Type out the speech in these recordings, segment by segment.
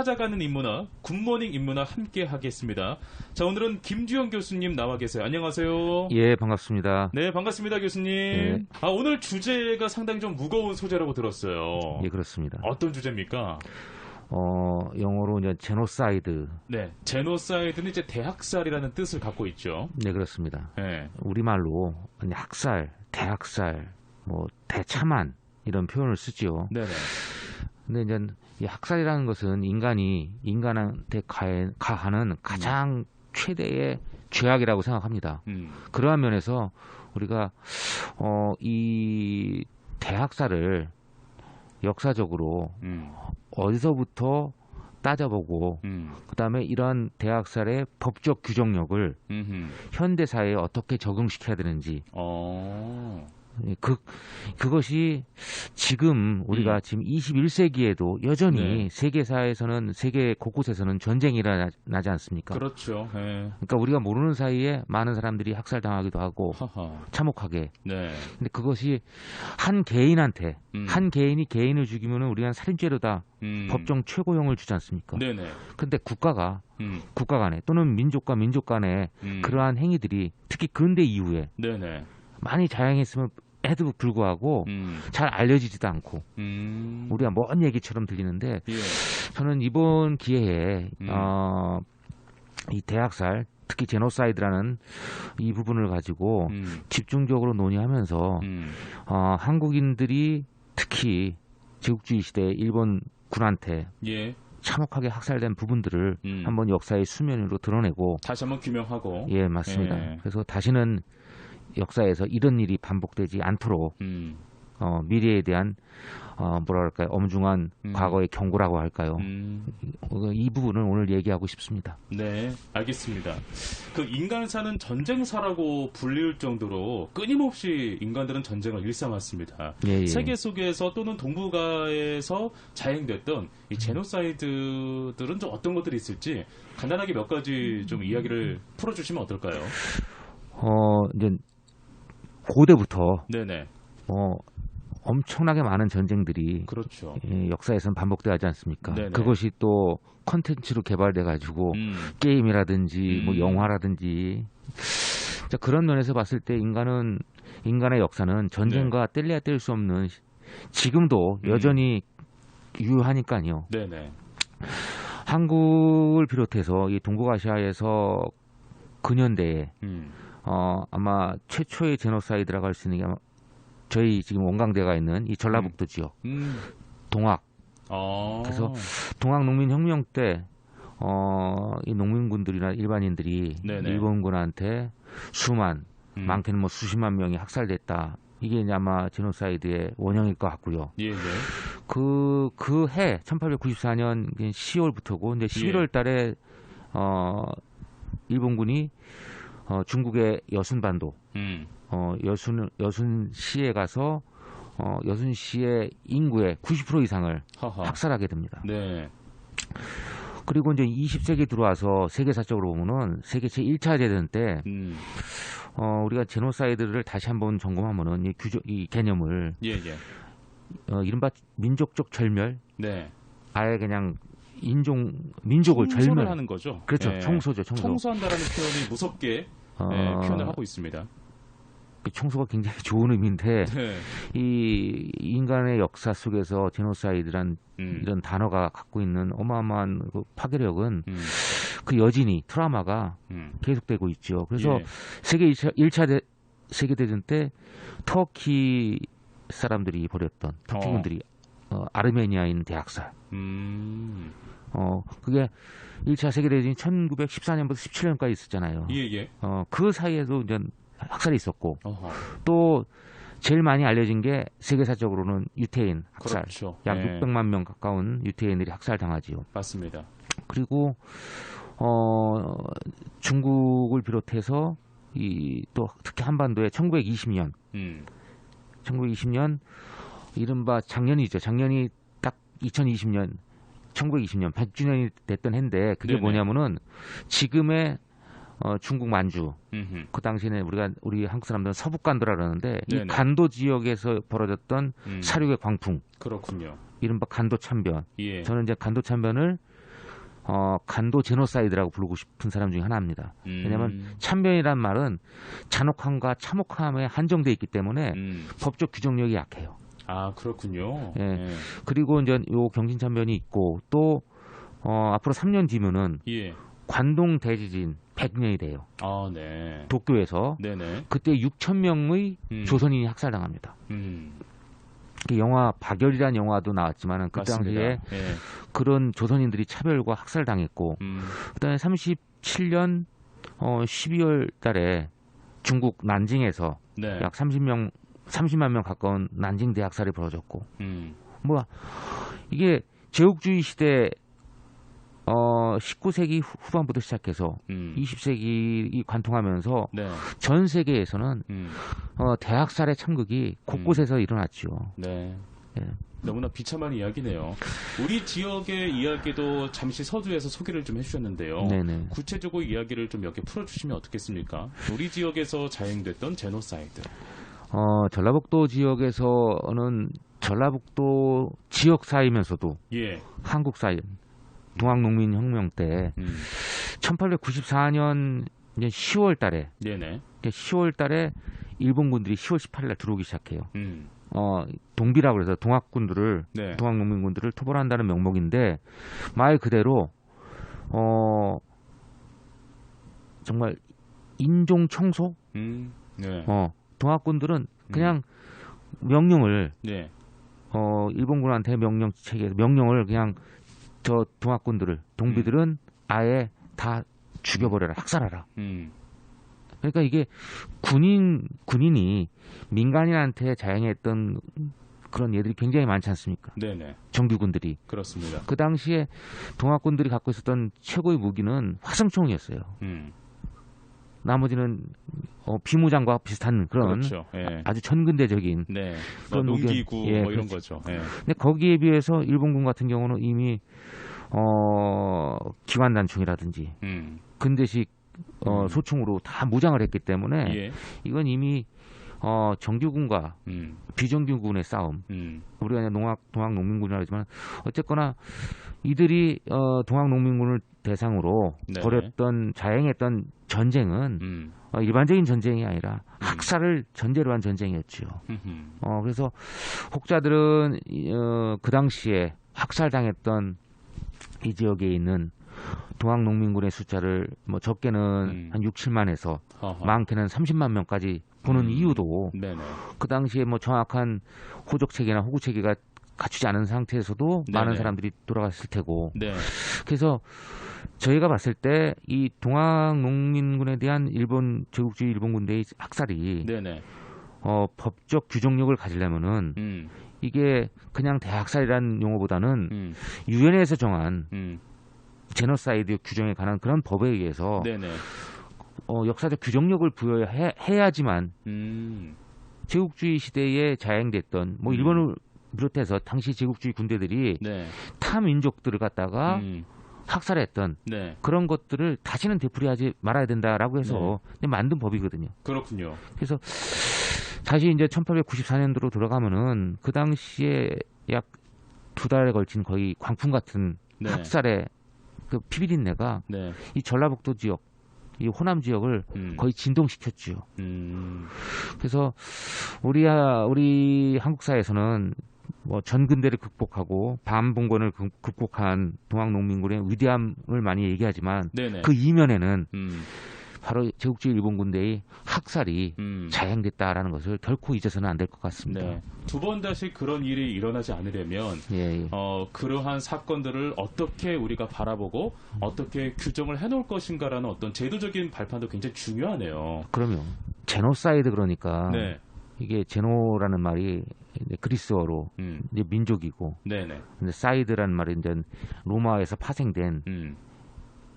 찾아가는 인문학, 굿모닝 인문학 함께 하겠습니다. 자, 오늘은 김주영 교수님 나와 계세요. 안녕하세요. 예, 반갑습니다. 네, 반갑습니다, 교수님. 예. 오늘 주제가 상당히 좀 무거운 소재라고 들었어요. 예, 그렇습니다. 어떤 주제입니까? 영어로 이제 제노사이드. 네, 제노사이드는 이제 대학살이라는 뜻을 갖고 있죠. 네, 그렇습니다. 네. 우리말로 학살, 대학살, 뭐 대참한 이런 표현을 쓰지요. 네네. 근데 이제 이 학살이라는 것은 인간이 인간한테 가하는 가장 최대의 죄악이라고 생각합니다. 그러한 면에서 우리가 이 대학살을 역사적으로 어디서부터 따져보고 그다음에 이러한 대학살의 법적 규정력을 현대 사회에 어떻게 적용시켜야 되는지 그것이 지금 우리가 지금 21세기에도 여전히 네. 세계사에서는 세계 곳곳에서는 전쟁이 일어나지 않습니까? 그렇죠. 네. 그러니까 우리가 모르는 사이에 많은 사람들이 학살당하기도 하고 하하. 참혹하게. 네. 근데 그것이 한 개인한테 한 개인이 개인을 죽이면 우리가 살인죄로다 법정 최고형을 주지 않습니까? 네네. 근데 국가 간에 또는 민족과 민족 간에 그러한 행위들이 특히 근대 이후에 네네. 많이 자행했음에도 불구하고 잘 알려지지도 않고 우리가 먼 얘기처럼 들리는데 예. 저는 이번 기회에 이 대학살 특히 제노사이드라는 이 부분을 가지고 집중적으로 논의하면서 한국인들이 특히 제국주의 시대 일본 군한테 예. 참혹하게 학살된 부분들을 한번 역사의 수면 위로 드러내고 다시 한번 규명하고. 예, 맞습니다. 예. 그래서 다시는 역사에서 이런 일이 반복되지 않도록 미래에 대한 뭐랄까요 엄중한 과거의 경고라고 할까요? 이 부분을 오늘 얘기하고 싶습니다. 네, 알겠습니다. 그 인간사는 전쟁사라고 불릴 정도로 끊임없이 인간들은 전쟁을 일삼았습니다. 예, 예. 세계 속에서 또는 동북아에서 자행됐던 이 제노사이드들은 좀 어떤 것들이 있을지 간단하게 몇 가지 좀 이야기를 풀어주시면 어떨까요? 이제 고대부터 네네. 엄청나게 많은 전쟁들이 그렇죠. 역사에서는 반복되지 않습니까? 네네. 그것이 또 컨텐츠로 개발돼 가지고 게임이라든지 뭐 영화라든지 자, 그런 면에서 봤을 때 인간의 역사는 전쟁과 뗄래야 뗄 수 없는 지금도 여전히 유효하니까요. 네네. 한국을 비롯해서 이 동북아시아에서 근현대에 아마 최초의 제노사이드라고 할 수 있는 게 아마 저희 지금 원광대가 있는 이 전라북도 지역 동학. 그래서 동학 농민혁명 때 이 농민군들이나 일반인들이 네네. 일본군한테 많게는 뭐 수십만 명이 학살됐다. 이게 이제 아마 제노사이드의 원형일 것 같고요. 예, 예. 그 해 1894년 10월부터고 이제 11월 달에 일본군이 중국의 여순반도 여순시에 가서 여순시의 인구의 90% 이상을 학살하게 됩니다. 네. 그리고 이제 20세기 들어와서 세계사적으로 보면은 세계 제1차 대전 때 우리가 제노사이드를 다시 한번 점검하면은 이 개념을 예, 예. 이른바 민족적 절멸, 네. 아예 그냥 민족을 청소를 하는 거죠. 그렇죠. 예. 청소죠. 청소한다라는 표현이 무섭게 표현을 하고 있습니다. 그 청소가 굉장히 좋은 의미인데 네. 이 인간의 역사 속에서 제노사이드란 이런 단어가 갖고 있는 어마어마한 그 파괴력은 그 여진이 트라우마가 계속되고 있죠. 그래서 예. 세계 1차 세계대전 때 터키 사람들이 벌였던 터키군들이 아르메니아인 대학살. 그게 1차 세계대전이 1914년부터 17년까지 있었잖아요. 예, 예. 그 사이에도 이제 학살이 있었고 어허. 또 제일 많이 알려진 게 세계사적으로는 유태인 학살. 그렇죠. 약 예. 600만 명 가까운 유태인들이 학살당하지요. 맞습니다. 그리고 중국을 비롯해서 또 특히 한반도에 1920년 이른바 작년이죠. 작년이 딱 2020년 1920년 100주년이 됐던 해인데 그게 네네. 뭐냐면은 지금의 중국 만주 그 당시에는 우리 한국 사람들은 서북간도라 그러는데 이 네네. 간도 지역에서 벌어졌던 사륙의 광풍 그렇군요. 이른바 간도 참변. 예. 저는 이제 간도 참변을 간도 제노사이드라고 부르고 싶은 사람 중에 하나입니다. 왜냐하면 참변이란 말은 잔혹함과 참혹함에 한정돼 있기 때문에 법적 규정력이 약해요. 아, 그렇군요. 예. 예. 그리고 이제 요 경신참변이 있고 또 앞으로 3년 뒤면은 예. 관동 대지진 100년이 돼요. 아, 네. 도쿄에서. 네네. 그때 6천 명의 조선인이 학살당합니다. 그 영화 박열이라는 영화도 나왔지만은 그 당시에 예. 그런 조선인들이 차별과 학살당했고 그다음에 37년 12월 달에 중국 난징에서 네. 약 30만 명 가까운 난징 대학살이 벌어졌고 뭐야 이게 제국주의 시대 19세기 후반부터 시작해서 20세기 관통하면서 네. 전 세계에서는 대학살의 참극이 곳곳에서 일어났죠. 네. 네. 너무나 비참한 이야기네요. 우리 지역의 이야기도 잠시 서두에서 소개를 좀 해주셨는데요. 네네. 구체적으로 이야기를 좀 몇 개 풀어주시면 어떻겠습니까? 우리 지역에서 자행됐던 제노사이드. 전라북도 지역에서는 전라북도 지역사이면서도 예. 한국사이 동학농민혁명 때 1894년 10월 달에 네네. 10월 달에 일본군들이 10월 18일 날 들어오기 시작해요. 동비라고 해서 동학군들을 네. 동학농민군들을 토벌한다는 명목인데 말 그대로 정말 인종 청소? 네. 동학군들은 그냥 명령을 네. 일본군한테 명령 체계에서 명령을 그냥 저 동학군들을 동비들은 아예 다 죽여버려라 학살하라. 그러니까 이게 군인이 민간인한테 자행했던 그런 예들이 굉장히 많지 않습니까? 네네. 정규군들이. 그렇습니다. 그 당시에 동학군들이 갖고 있었던 최고의 무기는 화성총이었어요. 나머지는 비무장과 비슷한 그런 그렇죠. 예. 아주 전근대적인 네. 그런 농기구 예, 뭐 이런 그렇죠. 거죠. 예. 근데 거기에 비해서 일본군 같은 경우는 이미 기관단총이라든지 근대식 소총으로 다 무장을 했기 때문에 예. 이건 이미 정규군과 비정규군의 싸움. 우리가 그냥 동학농민군이라 하지만 어쨌거나 이들이 동학농민군을 대상으로 네. 벌였던 자행했던 전쟁은 일반적인 전쟁이 아니라 학살을 전제로 한 전쟁이었죠. 그래서 혹자들은 그 당시에 학살당했던 이 지역에 있는 동학농민군의 숫자를 뭐 적게는 한 6, 7만에서 많게는 30만 명까지 보는 이유도 네네. 그 당시에 뭐 정확한 호적체계나 호구체계가 갖추지 않은 상태에서도 네네. 많은 사람들이 돌아갔을 테고 네. 그래서 저희가 봤을 때 이 동학농민군에 대한 일본 제국주의 일본 군대의 학살이 네네. 법적 규정력을 가지려면은 이게 그냥 대학살이라는 용어보다는 유엔에서 정한 제노사이드 규정에 관한 그런 법에 의해서 네네. 역사적 규정력을 부여해야지만 제국주의 시대에 자행됐던 뭐 일본을 비롯해서 당시 제국주의 군대들이 네. 타 민족들을 갖다가 학살했던 네. 그런 것들을 다시는 되풀이하지 말아야 된다라고 해서 네. 만든 법이거든요. 그렇군요. 그래서 다시 이제 1894년도로 들어가면은 그 당시에 약 2달에 걸친 거의 광풍 같은 네. 학살의 그 피비린내가 네. 이 전라북도 지역, 이 호남 지역을 거의 진동시켰죠. 그래서 우리 한국 사회에서는 뭐 전근대를 극복하고 반봉건을 극복한 동학농민군의 위대함을 많이 얘기하지만 네네. 그 이면에는 바로 제국주의 일본 군대의 학살이 자행됐다라는 것을 결코 잊어서는 안 될 것 같습니다. 네. 두 번 다시 그런 일이 일어나지 않으려면 예. 그러한 사건들을 어떻게 우리가 바라보고 어떻게 규정을 해놓을 것인가라는 어떤 제도적인 발판도 굉장히 중요하네요. 그럼요. 제노사이드 그러니까 네. 이게 제노라는 말이 그리스어로 이제 민족이고, 네네. 근데 사이드라는 말이 이제 로마에서 파생된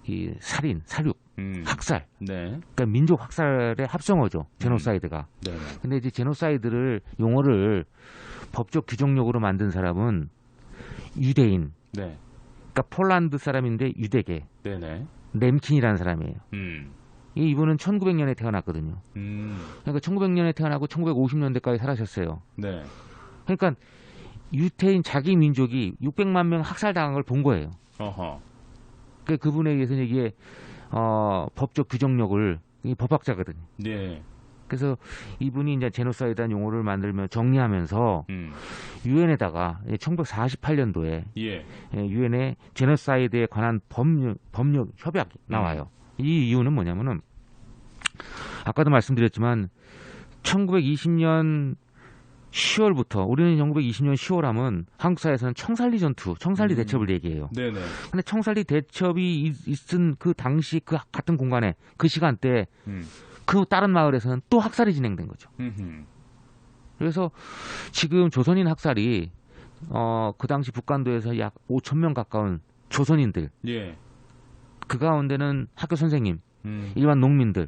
이 살인, 살육, 학살. 네. 그러니까 민족 학살의 합성어죠. 제노사이드가. 네. 근데 이제 제노사이드를 용어를 법적 규정력으로 만든 사람은 유대인. 네. 그러니까 폴란드 사람인데 유대계. 네네. 렘킨이라는 사람이에요. 이분은 1900년에 태어났거든요. 그러니까 1900년에 태어나고 1950년대까지 살아셨어요. 네. 그러니까 유태인 자기 민족이 600만 명 학살당한 걸 본 거예요. 어허. 그분에 의해서는 이게 법적 규정력을 법학자거든요. 네. 그래서 이분이 이제 제노사이드한 용어를 만들며 정리하면서 유엔에다가 1948년도에 유엔의 제노사이드에 관한 법령 협약이 나와요. 이 이유는 뭐냐면은 아까도 말씀드렸지만 1920년 10월부터 우리는 1920년 10월 하면 한국 사회에서는 청살리 전투, 청살리 대첩을 얘기해요. 네네. 근데 청살리 대첩이 있은 그 당시 그 같은 공간에 그 시간대에 그 다른 마을에서는 또 학살이 진행된 거죠. 그래서 지금 조선인 학살이 그 당시 북간도에서 약 5,000명 가까운 조선인들, 그 가운데는 학교 선생님, 일반 농민들,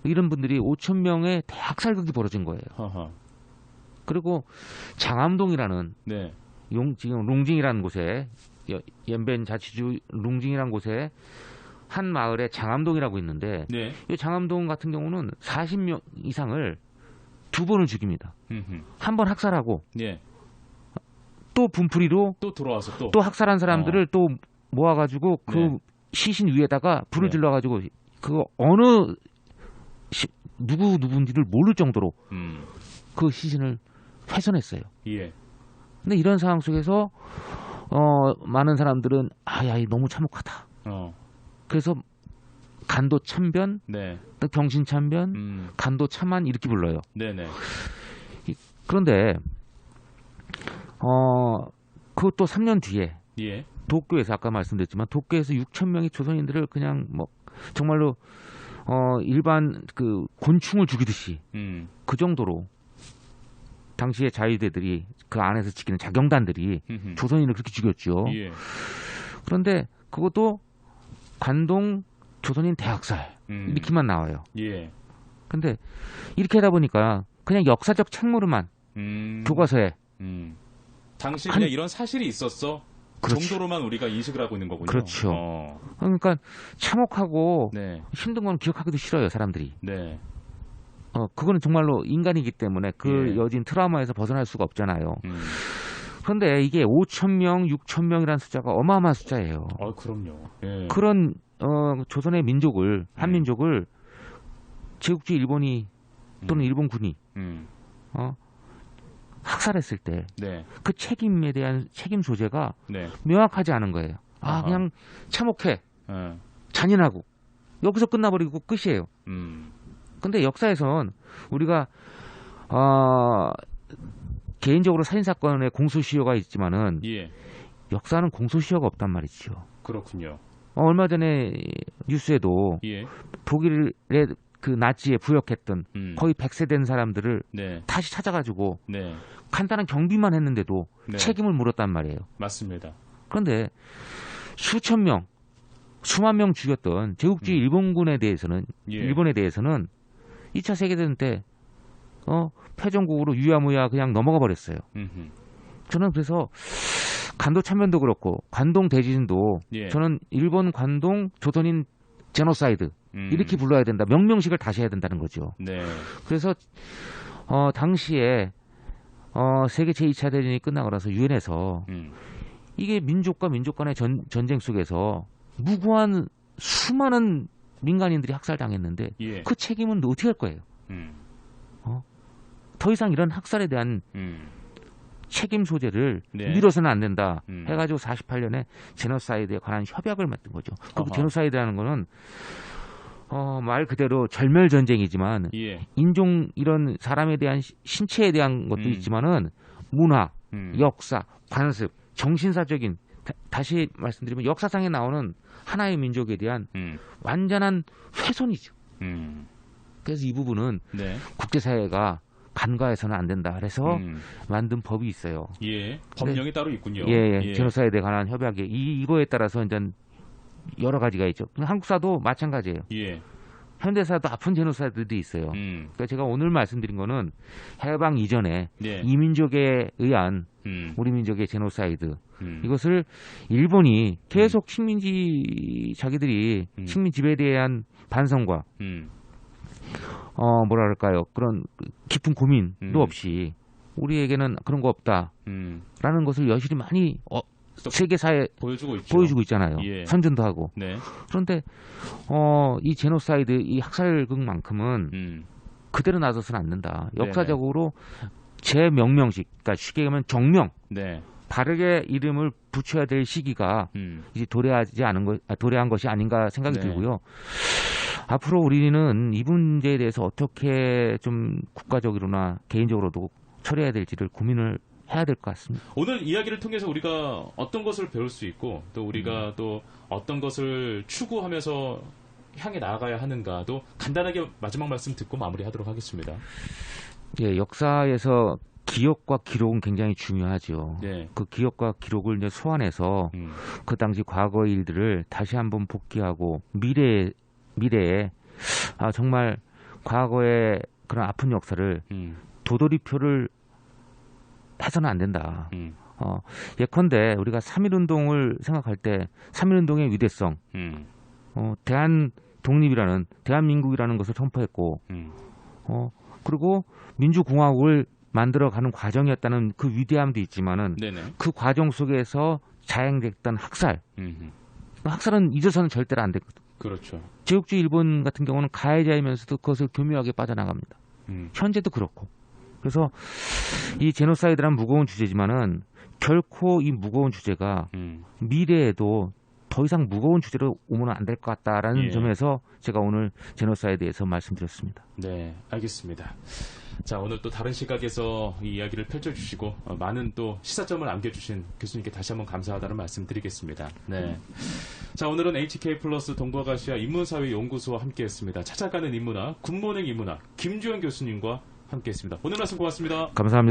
이런 분들이 5,000명의 대학살극이 벌어진 거예요. 그리고 장암동이라는 지금 롱징이라는 곳에 연변 자치주 롱징이라는 곳에 한 마을에 장암동이라고 있는데 이 장암동 같은 경우는 40명 이상을 2번을 죽입니다. 한 번 학살하고 또 분풀이로 또 들어와서 또 학살한 사람들을 또 모아가지고 그 시신 위에다가 불을 질러가지고 그 어느 누군지를 모를 정도로 그 시신을 훼손했어요. 근데 이런 상황 속에서 많은 사람들은 야, 너무 참혹하다. 그래서 간도 참변, 병신 참변, 간도 참한 이렇게 불러요. 그런데 그것도 3년 뒤에 도쿄에서 아까 말씀드렸지만 도쿄에서 6,000명의 조선인들을 그냥 뭐 정말로 일반 그 곤충을 죽이듯이 그 정도로 당시에 자위대들이 그 안에서 지키는 자경단들이 조선인을 그렇게 죽였죠. 그런데 그것도 관동 조선인 대학살 이렇게만 나와요. 근데 이렇게 하다 보니까 그냥 역사적 책무로만 교과서에 당시 그냥 이런 사실이 있었어. 정도로만 우리가 인식을 하고 있는 거군요. 그렇죠. 그러니까 참혹하고 힘든 건 기억하기도 싫어요, 사람들이. 그거는 정말로 인간이기 때문에 그 여진 트라우마에서 벗어날 수가 없잖아요. 그런데 이게 5,000명, 6,000명이라는 숫자가 어마어마한 숫자예요. 그럼요. 그런 조선의 민족을, 한민족을 제국주의 일본이 또는 일본군이 학살했을 때 그 책임에 대한 책임 소재가 명확하지 않은 거예요. 그냥 참혹해, 잔인하고 여기서 끝나버리고 끝이에요. 근데 역사에선 우리가 개인적으로 살인사건의 공소시효가 있지만은 역사는 공소시효가 없단 말이죠. 그렇군요. 얼마 전에 뉴스에도 독일의 그 나치에 부역했던 거의 100세 된 사람들을 다시 찾아가지고 간단한 경비만 했는데도 책임을 물었단 말이에요. 맞습니다. 그런데 수천 명, 수만 명 죽였던 제국주의 일본군에 대해서는 일본에 대해서는 2차 세계대전 때 패전국으로 유야무야 그냥 넘어가 버렸어요. 저는 그래서 간도 참변도 그렇고 관동 대지진도 저는 일본 관동 조선인 제노사이드 이렇게 불러야 된다. 명명식을 다시 해야 된다는 거죠. 그래서 당시에 세계 제2차 대전이 끝나고 나서 유엔에서 이게 민족과 민족 간의 전쟁 속에서 무고한 수많은 민간인들이 학살당했는데 그 책임은 어떻게 할 거예요? 더 이상 이런 학살에 대한 책임 소재를 미뤄서는 안 된다 해가지고 48년에 제노사이드에 관한 협약을 맺은 거죠. 그 제노사이드라는 거는 말 그대로 절멸 전쟁이지만 인종 이런 사람에 대한 신체에 대한 것도 있지만은 문화, 역사, 관습, 정신사적인 다시 말씀드리면 역사상에 나오는 하나의 민족에 대한 완전한 훼손이죠. 그래서 이 부분은 국제사회가 간과해서는 안 된다. 그래서 만든 법이 있어요. 법령이 따로 있군요. 제노사이드에 관한 협약에 이거에 따라서 이제 여러 가지가 있죠. 한국사도 마찬가지예요. 현대사도 아픈 제노사이드도 있어요. 그러니까 제가 오늘 말씀드린 거는 해방 이전에 이민족에 의한 우리 민족의 제노사이드 이것을 일본이 계속 자기들이 식민 지배에 대한 반성과 뭐랄까요 그런 깊은 고민도 없이 우리에게는 그런 거 없다라는 것을 여실히 많이 세계사에 보여주고 있잖아요. 예. 선전도 하고. 네. 그런데 이 제노사이드, 이 학살극만큼은 그대로 놔둬서는 안 된다. 역사적으로 재명명식, 그러니까 쉽게 얘기하면 정명. 네. 바르게 이름을 붙여야 될 시기가 이제 도래한 것이 아닌가 생각이 들고요. 앞으로 우리는 이 문제에 대해서 어떻게 좀 국가적으로나 개인적으로도 처리해야 될지를 고민을 해야 될 것 같습니다. 오늘 이야기를 통해서 우리가 어떤 것을 배울 수 있고 또 우리가 또 어떤 것을 추구하면서 향해 나아가야 하는가도 간단하게 마지막 말씀 듣고 마무리하도록 하겠습니다. 예, 역사에서 기억과 기록은 굉장히 중요하죠. 네. 그 기억과 기록을 이제 소환해서 그 당시 과거의 일들을 다시 한번 복귀하고 미래에 정말 과거의 그런 아픈 역사를 도돌이표를 해서는 안 된다. 예컨대 우리가 3.1운동을 생각할 때 3.1운동의 위대성, 대한민국이라는 것을 선포했고, 그리고 민주공화국을 만들어가는 과정이었다는 그 위대함도 있지만은 네네. 그 과정 속에서 자행됐던 학살, 학살은 잊어서는 절대로 안 되거든. 그렇죠. 제국주의 일본 같은 경우는 가해자이면서도 그것을 교묘하게 빠져나갑니다. 현재도 그렇고. 그래서 이 제노사이드란 무거운 주제지만은 결코 이 무거운 주제가 미래에도 더 이상 무거운 주제로 오면 안 될 것 같다라는 점에서 제가 오늘 제노사이드에서 말씀드렸습니다. 네, 알겠습니다. 자, 오늘 또 다른 시각에서 이 이야기를 펼쳐주시고 많은 또 시사점을 남겨주신 교수님께 다시 한번 감사하다는 말씀 드리겠습니다. 네. 자, 오늘은 HK플러스 동북아시아 인문사회연구소와 함께했습니다. 찾아가는 인문학, 굿모닝 인문학 김주현 교수님과 함께했습니다. 오늘 말씀 고맙습니다. 감사합니다.